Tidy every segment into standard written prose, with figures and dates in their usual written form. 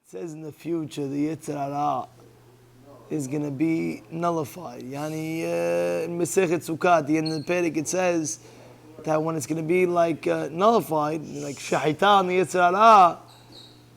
says in the future the Yetzer Hara is going to be nullified. Yani in Masechet Sukkot, at the end of the Perek, it says that when it's going to be like nullified, like Shahita on the Yetzer Hara,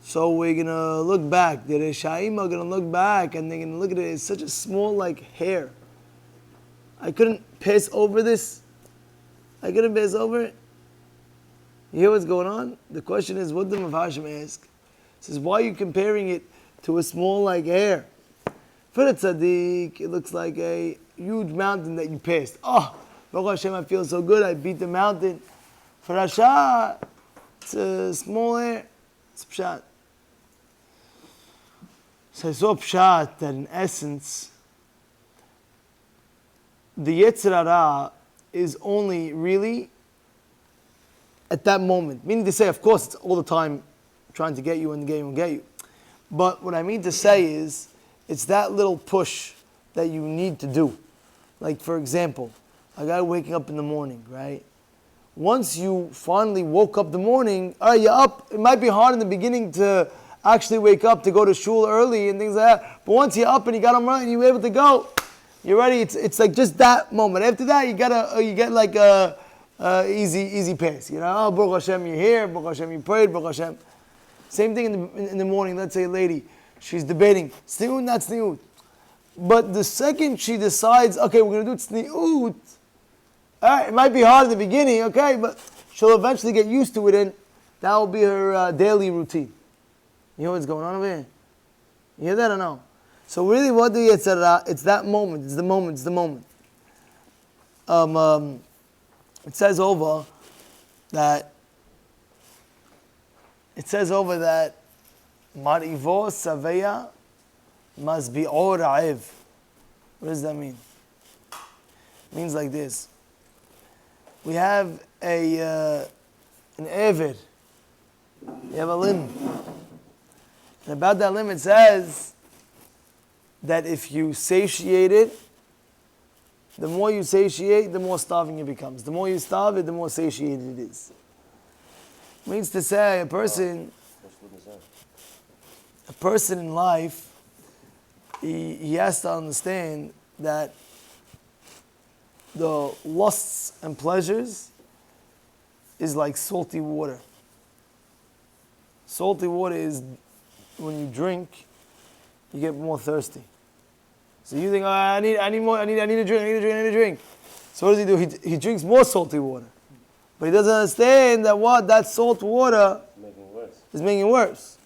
so we're going to look back. The Reshaim are going to look back and they're going to look at it as such a small like hair. I couldn't pass over this. I couldn't pass over it. You hear what's going on? The question is, what did Rav Hashem ask? He says, why are you comparing it to a small like hair? For the tzaddik, it looks like a huge mountain that you passed. Oh, Baruch Hashem, I feel so good, I beat the mountain. For Rasha, it's a small hair. It's pshat. So I saw pshat that in essence, the Yetzer Hara is only really at that moment. Meaning to say, of course, it's all the time trying to get you and the game will get you. But what I mean to say is, it's that little push that you need to do. Like, for example, a guy waking up in the morning, right? Once you finally woke up the morning, all right, you're up. It might be hard in the beginning to actually wake up to go to shul early and things like that. But once you're up and you got them right and you're able to go, you're ready. It's like just that moment. After that, you get like a easy pass. You know, oh, Baruch Hashem, you're here. Baruch Hashem, you prayed. Baruch Hashem. Same thing in the morning. Let's say a lady, she's debating, tzniut, not tzniut. But the second she decides, okay, we're going to do tzniut, all right, it might be hard in the beginning, okay, but she'll eventually get used to it and that will be her daily routine. You know what's going on over here? You hear that or no? So really what do you say? It's that moment, it's the moment. It says over that Marivo Saveya must be or Ra'ev. What does that mean? It means like this. We have an Eved. You have a limb. And about that limb it says that if you satiate it, the more you satiate, the more starving it becomes. The more you starve it, the more satiated it is. Means to say a person in life, he has to understand that the lusts and pleasures is like salty water. Salty water is when you drink, you get more thirsty. So you think, oh, I need a drink. So what does he do? He drinks more salty water. But he doesn't understand that that salt water is making it worse.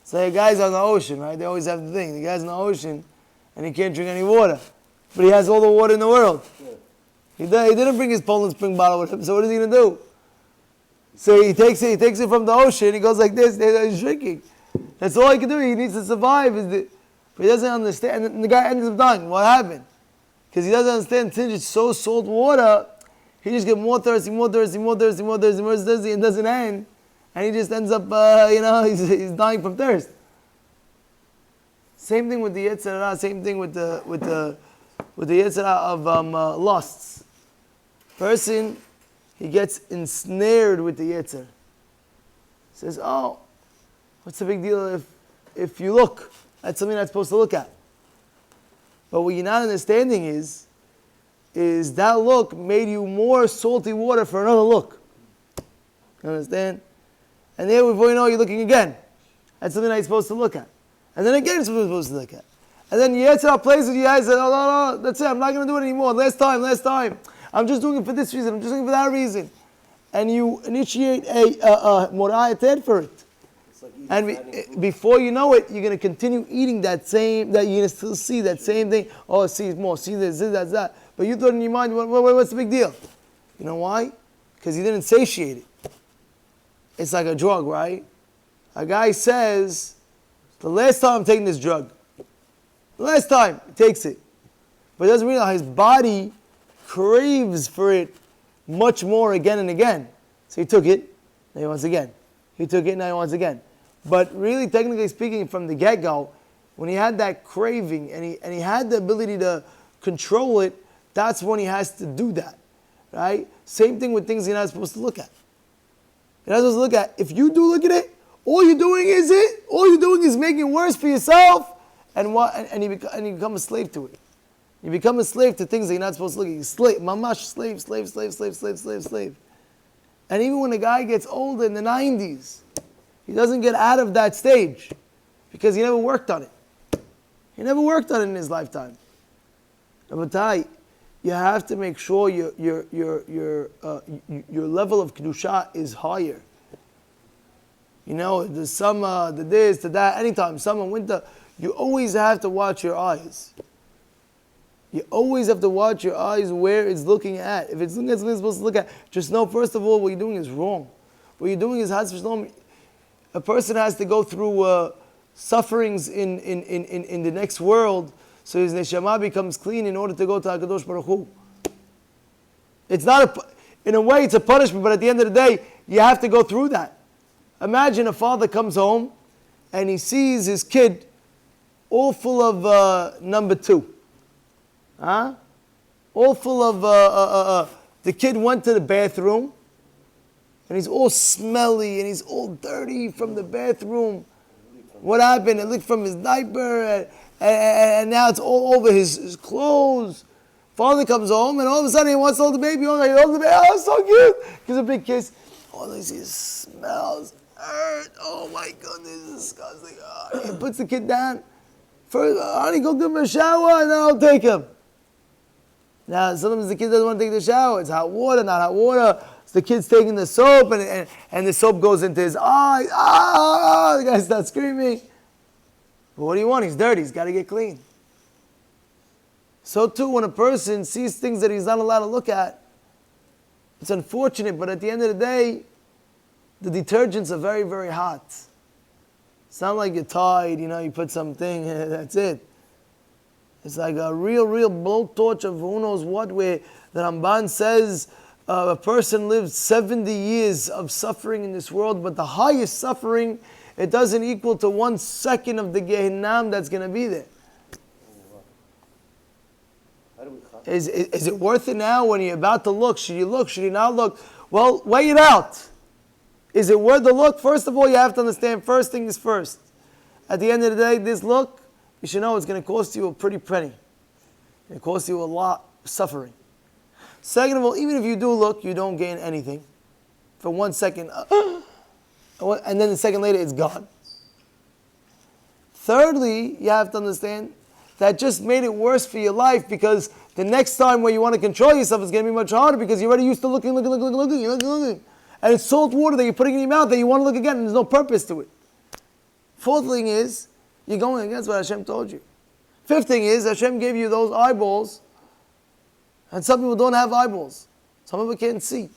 So the guy's on the ocean, right? They always have the thing. The guy's in the ocean and he can't drink any water. But he has all the water in the world. He didn't bring his Poland Spring bottle with him, so what is he going to do? So he takes it from the ocean, he goes like this, he's drinking. That's all he can do, he needs to survive. But he doesn't understand, and the guy ends up dying. What happened? Because he doesn't understand, since it's so salt water, he just gets more thirsty, and it doesn't end. And he just ends up, he's dying from thirst. Same thing with the Yetzer Hara, same thing with the Yetzer Hara of lusts. Person, he gets ensnared with the Yetzer. Says, oh, what's the big deal if you look? That's something that's supposed to look at. But what you're not understanding is that look made you more salty water for another look. You understand? And there, before you know, you're looking again. That's something that you're supposed to look at. And then again, it's supposed to look at. And then Yetzer Hara plays with you, I said, oh, no, that's it, I'm not going to do it anymore. Last time. I'm just doing it for this reason, I'm just doing it for that reason. And you initiate a morayat ted for it. And before you know it, you're going to continue eating that you're going to still see that same thing. Oh, see more, see this, that. But you thought in your mind, what's the big deal? You know why? Because you didn't satiate it. It's like a drug, right? A guy says, the last time I'm taking this drug. The last time he takes it. But he doesn't realize his body craves for it much more again and again. So he took it, now he wants again. He took it, now he wants again. But really, technically speaking, from the get-go, when he had that craving and he had the ability to control it, that's when he has to do that, right? Same thing with things you're not supposed to look at. You're not supposed to look at. If you do look at it, all you're doing is making making it worse for yourself, and you become a slave to it. You become a slave to things that you're not supposed to look at. Slave, mamash, slave. And even when a guy gets older in the 90s, he doesn't get out of that stage because he never worked on it. He never worked on it in his lifetime. Rabbatai, you have to make sure your level of kedusha is higher. You know, the summer, the this, the that, anytime, summer, winter, you always have to watch your eyes. You always have to watch your eyes where it's looking at. If it's looking at something it's supposed to look at, just know, first of all, what you're doing is wrong. What you're doing is, a person has to go through sufferings in the next world, so his neshama becomes clean in order to go to HaKadosh Baruch Hu. It's not, in a way, it's a punishment, but at the end of the day, you have to go through that. Imagine a father comes home and he sees his kid all full of number 2. All full of, the kid went to the bathroom and he's all smelly and he's all dirty from the bathroom. What happened? It leaked from his diaper and now it's all over his clothes. Father comes home and all of a sudden he wants to hold the baby. Oh, so cute. Gives a big kiss. All he sees smells, hurt. Oh my goodness, it's disgusting. He puts the kid down. First, honey, go give him a shower and then I'll take him. Now, sometimes the kid doesn't want to take the shower. It's hot water, not hot water. So the kid's taking the soap and the soap goes into his eyes. The guy starts screaming. But what do you want? He's dirty. He's got to get clean. So too, when a person sees things that he's not allowed to look at, it's unfortunate, but at the end of the day, the detergents are very, very hot. It's not like you're tired, you put something, that's it. It's like a real blowtorch of who knows what, where the Ramban says a person lives 70 years of suffering in this world, but the highest suffering, it doesn't equal to 1 second of the Gehinnom that's going to be there. Is it worth it now when you're about to look? Should you look? Should you not look? Well, weigh it out. Is it worth the look? First of all, you have to understand, first thing is first. At the end of the day, this look, you should know it's going to cost you a pretty penny. It's going to cost you a lot of suffering. Second of all, even if you do look, you don't gain anything. For 1 second, and then the second later, it's gone. Thirdly, you have to understand that just made it worse for your life because the next time when you want to control yourself, it's going to be much harder because you're already used to looking. And it's salt water that you're putting in your mouth that you want to look again and there's no purpose to it. Fourth thing is, you're going against what Hashem told you. Fifth thing is, Hashem gave you those eyeballs and some people don't have eyeballs. Some people can't see.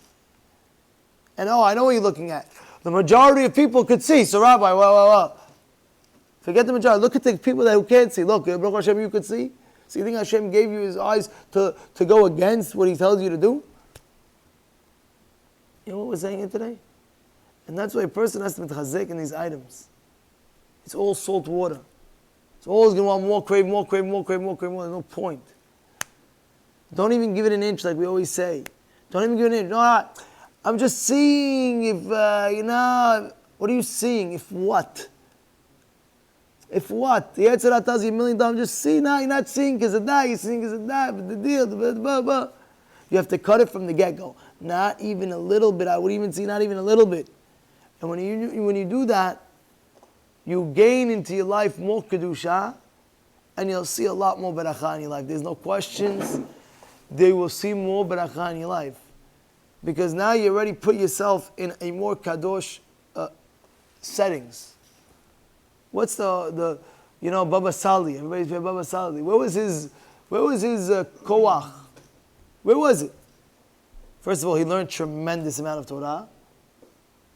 And I know what you're looking at. The majority of people could see. So Rabbi, well. Forget the majority. Look at the people who can't see. Look, Baruch Hashem, you could see. So you think Hashem gave you his eyes to go against what he tells you to do? You know what we're saying here today? And that's why a person has to be chazek in these items. It's all salt water. It's always going to want more, crave more. There's no point. Don't even give it an inch like we always say. Don't even give it an inch. No, I'm just seeing if, what are you seeing? If what? If what? The Yetzer Hara tells you 1,000,000 times, just see now, you're not seeing because of that, you're seeing because of that, but the deal, blah, blah. You have to cut it from the get-go. Not even a little bit. I would even see not even a little bit. And when you do that, you gain into your life more Kedusha, and you'll see a lot more Beracha in your life. There's no questions. They will see more Beracha in your life. Because now you already put yourself in a more Kadosh settings. What's the Baba Sali? Everybody's heard Baba Sali. Where was his koach? Where was it? First of all, he learned tremendous amount of Torah,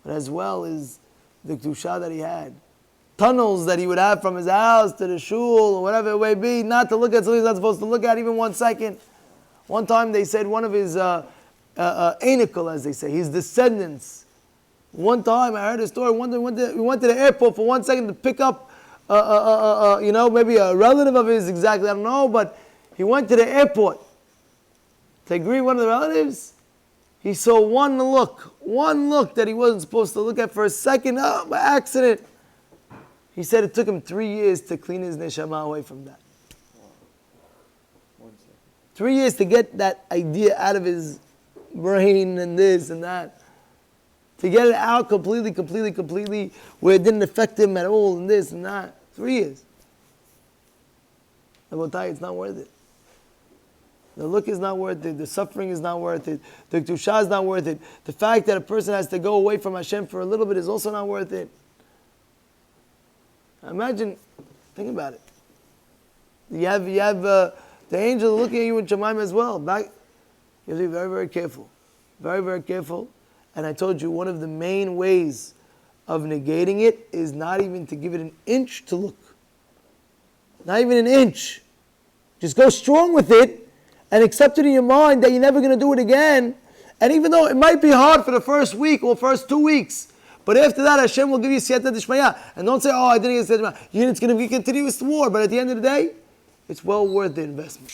but as well as the Kedusha that he had. Tunnels that he would have from his house to the shul or whatever it may be, not to look at something he's not supposed to look at even 1 second. One time they said one of his Einayim, as they say, his descendants. One time I heard a story. One time we went to the airport for 1 second to pick up, maybe a relative of his. Exactly, I don't know. But he went to the airport to greet one of the relatives. He saw one look that he wasn't supposed to look at for a second. By accident, He said it took him 3 years to clean his neshama away from that. 3 years to get that idea out of his brain and this and that. To get it out completely, where it didn't affect him at all and this and that. 3 years. I will tell you, it's not worth it. The look is not worth it. The suffering is not worth it. The kedusha is not worth it. The fact that a person has to go away from Hashem for a little bit is also not worth it. Imagine, think about it. You have the angel looking at you in Shemaim as well. You have to be very, very careful. Very, very careful. And I told you, one of the main ways of negating it is not even to give it an inch to look. Not even an inch. Just go strong with it and accept it in your mind that you're never going to do it again. And even though it might be hard for the first week or first 2 weeks, but after that Hashem will give you siyata d'shmaya. And don't say, oh, I didn't get siyata d'shmaya. It's going to be a continuous war, but at the end of the day, it's well worth the investment.